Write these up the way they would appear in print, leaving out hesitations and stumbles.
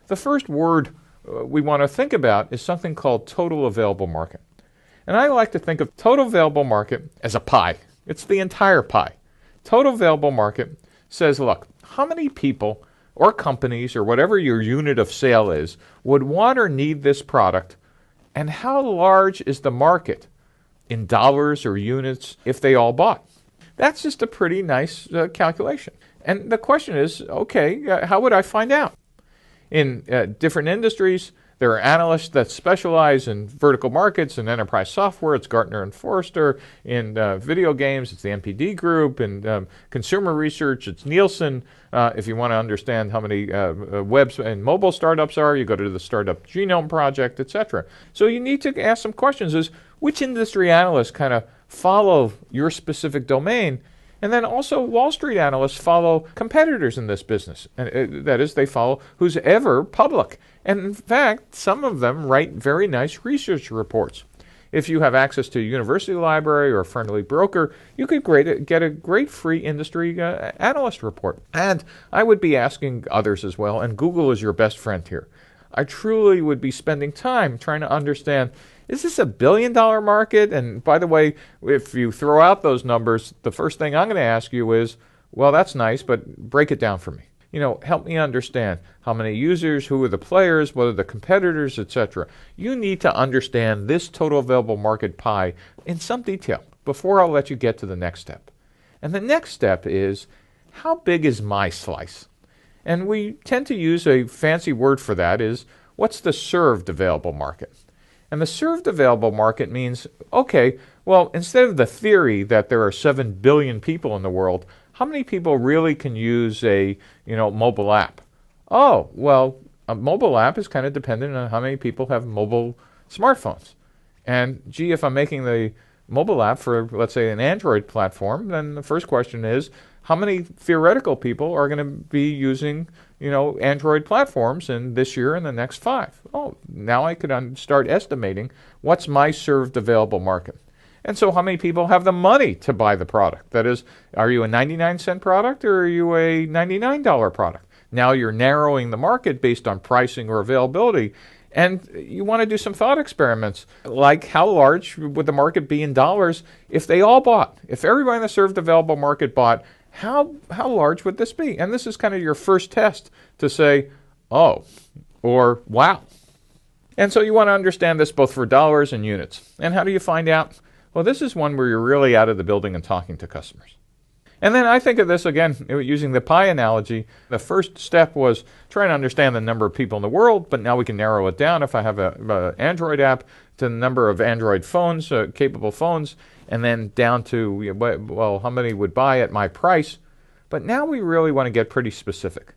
The first word we want to think about is something called total available market. And I like to think of total available market as a pie. It's the entire pie. Total available market says, look, how many people or companies or whatever your unit of sale is would want or need this product, and how large is the market in dollars or units if they all bought? That's just a pretty nice calculation. And the question is, okay, how would I find out? In different industries, there are analysts that specialize in vertical markets and enterprise software. It's Gartner and Forrester. In video games, it's the NPD Group. In consumer research, it's Nielsen. If you want to understand how many web and mobile startups are, you go to the Startup Genome Project, etc. So you need to ask some questions: is which industry analysts kind of follow your specific domain? And then also Wall Street analysts follow competitors in this business. And that is, they follow who's ever public. And in fact, some of them write very nice research reports. If you have access to a university library or a friendly broker, you could get a great free industry analyst report. And I would be asking others as well, and Google is your best friend here. I truly would be spending time trying to understand, is this $1 billion market? And by the way, if you throw out those numbers, the first thing I'm going to ask you is, well, that's nice, but break it down for me. Help me understand how many users, who are the players, what are the competitors, etc. You need to understand this total available market pie in some detail before I'll let you get to the next step. And the next step is, how big is my slice? And we tend to use a fancy word for that is, what's the served available market? And the served available market means, okay, well, instead of the theory that there are 7 billion people in the world, how many people really can use a mobile app? Oh, well, a mobile app is kind of dependent on how many people have mobile smartphones. And gee, if I'm making the mobile app for, let's say, an Android platform, then the first question is, how many theoretical people are going to be using, Android platforms in this year and the next 5? Oh, now I could start estimating what's my served available market. And so how many people have the money to buy the product? That is, are you a 99-cent product or are you a $99 product? Now you're narrowing the market based on pricing or availability. And you want to do some thought experiments, like how large would the market be in dollars if they all bought? If everybody in the served available market bought, how large would this be? And this is kind of your first test to say, oh, or wow. And so you want to understand this both for dollars and units. And how do you find out? Well, this is one where you're really out of the building and talking to customers. And then I think of this, again, using the pie analogy. The first step was trying to understand the number of people in the world, but now we can narrow it down if I have an Android app to the number of Android phones, capable phones, and then down to, well, how many would buy at my price. But now we really want to get pretty specific.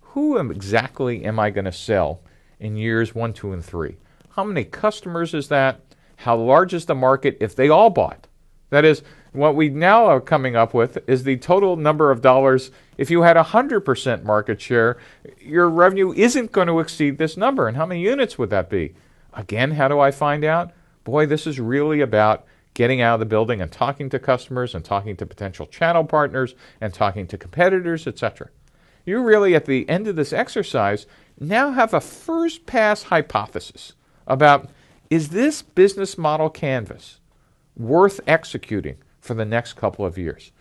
Who exactly am I going to sell in years 1, 2, and 3? How many customers is that? How large is the market if they all bought? That is, what we now are coming up with is the total number of dollars. If you had 100% market share, your revenue isn't going to exceed this number. And how many units would that be? Again, how do I find out? Boy, this is really about getting out of the building and talking to customers and talking to potential channel partners and talking to competitors, etc. You really, at the end of this exercise, now have a first pass hypothesis about, is this business model canvas worth executing for the next couple of years?